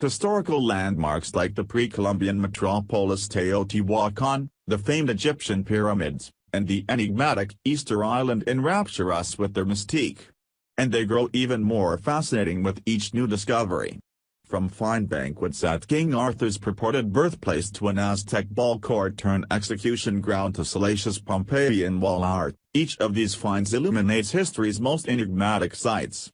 Historical landmarks like the pre-Columbian metropolis Teotihuacan, the famed Egyptian pyramids, and the enigmatic Easter Island enrapture us with their mystique. And they grow even more fascinating with each new discovery. From fine banquets at King Arthur's purported birthplace to an Aztec ball court-turned-execution ground to salacious Pompeiian wall art, each of these finds illuminates history's most enigmatic sites.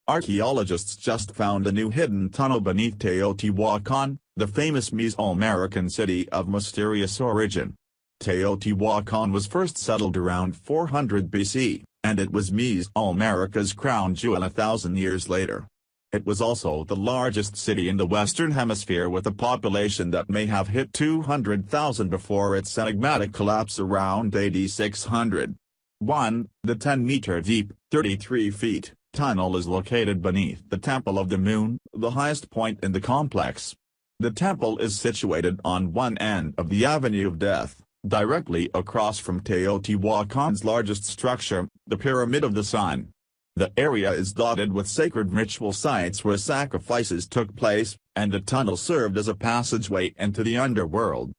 Archaeologists just found a new hidden tunnel beneath Teotihuacan, the famous Mesoamerican city of mysterious origin. Teotihuacan was first settled around 400 BC, and it was Mesoamerica's crown jewel 1,000 years later. It was also the largest city in the Western Hemisphere with a population that may have hit 200,000 before its enigmatic collapse around AD 600. 1. The 10-meter-deep, 33 feet, tunnel is located beneath the Temple of the Moon, the highest point in the complex. The temple is situated on one end of the Avenue of Death, directly across from Teotihuacan's largest structure, the Pyramid of the Sun. The area is dotted with sacred ritual sites where sacrifices took place, and the tunnel served as a passageway into the underworld.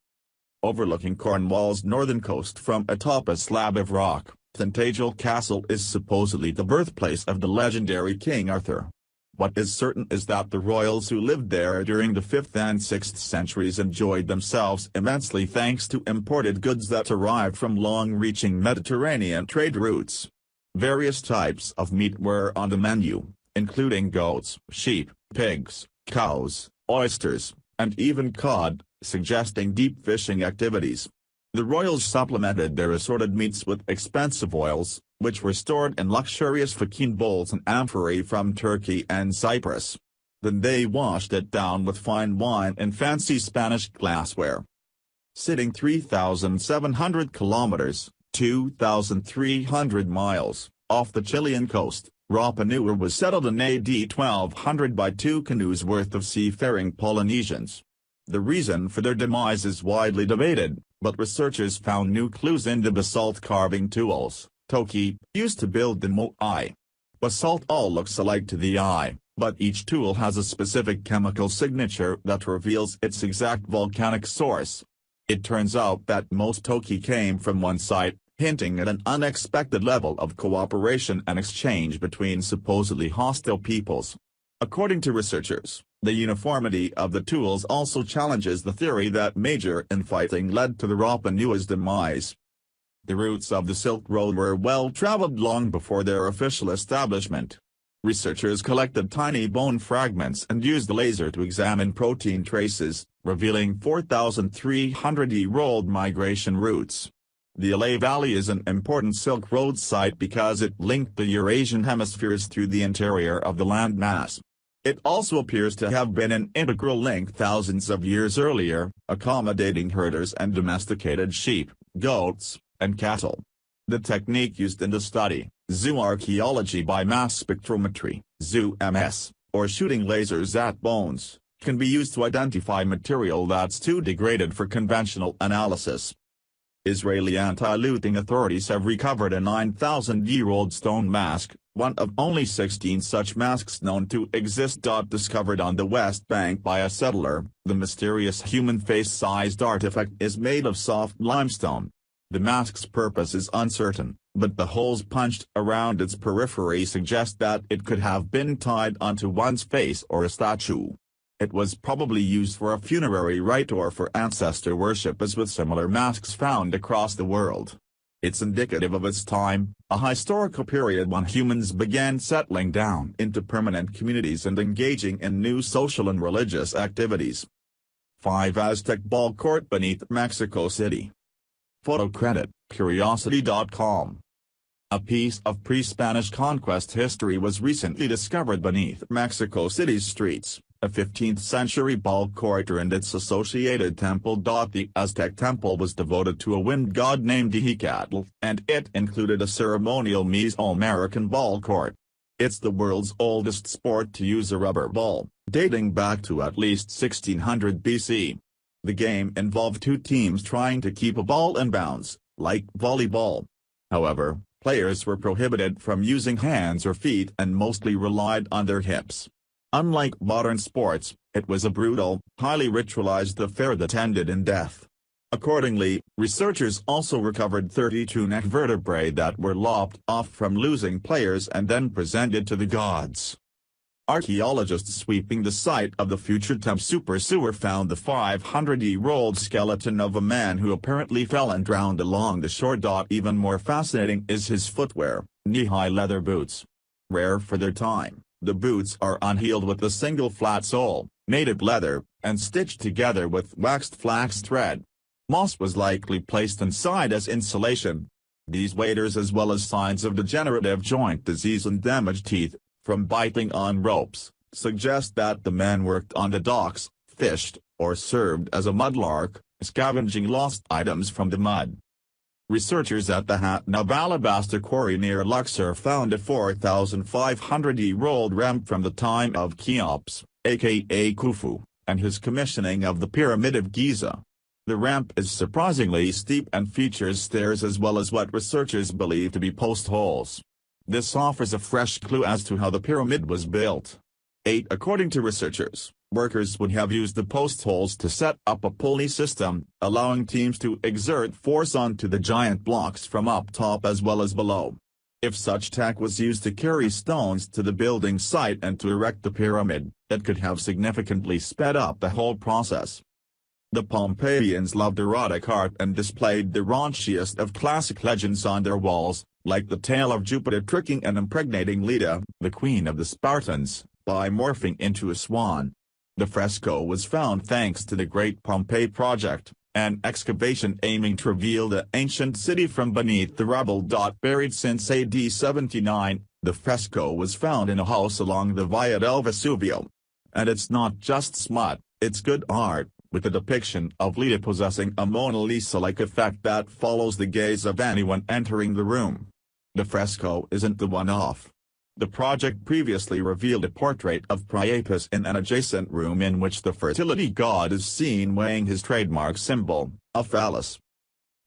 Overlooking Cornwall's northern coast from atop a slab of rock, Tintagel Castle is supposedly the birthplace of the legendary King Arthur. What is certain is that the royals who lived there during the 5th and 6th centuries enjoyed themselves immensely thanks to imported goods that arrived from long-reaching Mediterranean trade routes. Various types of meat were on the menu, including goats, sheep, pigs, cows, oysters, and even cod, suggesting deep fishing activities. The royals supplemented their assorted meats with expensive oils, which were stored in luxurious fakin bowls and amphorae from Turkey and Cyprus. Then they washed it down with fine wine and fancy Spanish glassware. Sitting 3,700 kilometers, 2,300 miles, off the Chilean coast, Rapa Nui was settled in AD 1200 by 2 canoes worth of seafaring Polynesians. The reason for their demise is widely debated, but researchers found new clues in the basalt carving tools, toki, used to build the moai. Basalt all looks alike to the eye, but each tool has a specific chemical signature that reveals its exact volcanic source. It turns out that most toki came from one site, hinting at an unexpected level of cooperation and exchange between supposedly hostile peoples. According to researchers, the uniformity of the tools also challenges the theory that major infighting led to the Rapa Nui's demise. The routes of the Silk Road were well traveled long before their official establishment. Researchers collected tiny bone fragments and used the laser to examine protein traces, revealing 4,300-year-old migration routes. The Alay Valley is an important Silk Road site because it linked the Eurasian hemispheres through the interior of the landmass. It also appears to have been an integral link thousands of years earlier, accommodating herders and domesticated sheep, goats, and cattle. The technique used in the study, zooarchaeology by mass spectrometry, ZOO-MS, or shooting lasers at bones, can be used to identify material that's too degraded for conventional analysis. Israeli anti-looting authorities have recovered a 9,000-year-old stone mask, one of only 16 such masks known to exist. Discovered on the West Bank by a settler, the mysterious human face-sized artifact is made of soft limestone. The mask's purpose is uncertain, but the holes punched around its periphery suggest that it could have been tied onto one's face or a statue. It was probably used for a funerary rite or for ancestor worship, as with similar masks found across the world. It's indicative of its time, a historical period when humans began settling down into permanent communities and engaging in new social and religious activities. 5 Aztec ball court beneath Mexico City. Photo credit, Curiosity.com. A piece of pre-Spanish conquest history was recently discovered beneath Mexico City's streets. A 15th-century ball court and its associated temple. The Aztec temple was devoted to a wind god named Teotihuacan, and it included a ceremonial Mesoamerican ball court. It's the world's oldest sport to use a rubber ball, dating back to at least 1600 BC. The game involved 2 teams trying to keep a ball in bounds, like volleyball. However, players were prohibited from using hands or feet and mostly relied on their hips. Unlike modern sports, It was a brutal, highly ritualized affair that ended in death. Accordingly, researchers also recovered 32 neck vertebrae that were lopped off from losing players and then presented to the gods. Archaeologists sweeping the site of the future Temp Super Sewer found the 500-year-old skeleton of a man who apparently fell and drowned along the shore. Even more fascinating is his footwear, knee-high leather boots. Rare for their time, the boots are unheeled with a single flat sole, made of leather, and stitched together with waxed flax thread. Moss was likely placed inside as insulation. These waders, as well as signs of degenerative joint disease and damaged teeth, from biting on ropes, suggest that the man worked on the docks, fished, or served as a mudlark, scavenging lost items from the mud. Researchers at the Hatnab alabaster quarry near Luxor found a 4,500-year-old ramp from the time of Cheops, aka Khufu, and his commissioning of the Pyramid of Giza. The ramp is surprisingly steep and features stairs as well as what researchers believe to be post holes. This offers a fresh clue as to how the pyramid was built. According to researchers, workers would have used the post holes to set up a pulley system, allowing teams to exert force onto the giant blocks from up top as well as below. If such tech was used to carry stones to the building site and to erect the pyramid, it could have significantly sped up the whole process. The Pompeiians loved erotic art and displayed the raunchiest of classic legends on their walls, like the tale of Jupiter tricking and impregnating Leda, the queen of the Spartans, by morphing into a swan. The fresco was found thanks to the Great Pompeii Project, an excavation aiming to reveal the ancient city from beneath the rubble. Buried since AD 79, the fresco was found in a house along the Via del Vesuvio. And it's not just smut, it's good art, with a depiction of Leda possessing a Mona Lisa-like effect that follows the gaze of anyone entering the room. The fresco isn't the one-off. The project previously revealed a portrait of Priapus in an adjacent room in which the fertility god is seen weighing his trademark symbol, a phallus.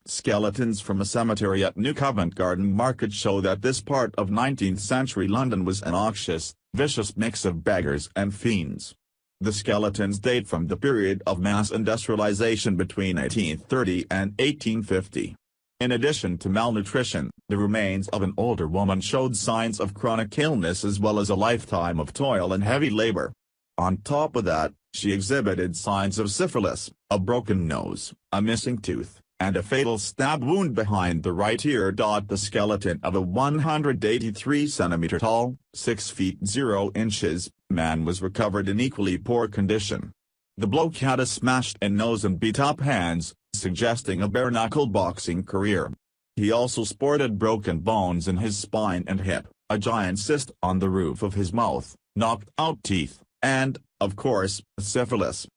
Skeletons from a cemetery at New Covent Garden Market show that this part of 19th-century London was an noxious, vicious mix of beggars and fiends. The skeletons date from the period of mass industrialization between 1830 and 1850. In addition to malnutrition, the remains of an older woman showed signs of chronic illness as well as a lifetime of toil and heavy labor. On top of that, she exhibited signs of syphilis, a broken nose, a missing tooth, and a fatal stab wound behind the right ear. The skeleton of a 183-centimeter tall, 6 feet 0 inches, man was recovered in equally poor condition. The bloke had a smashed-in nose and beat-up hands, suggesting a bare-knuckle boxing career. He also sported broken bones in his spine and hip, a giant cyst on the roof of his mouth, knocked-out teeth, and, of course, syphilis.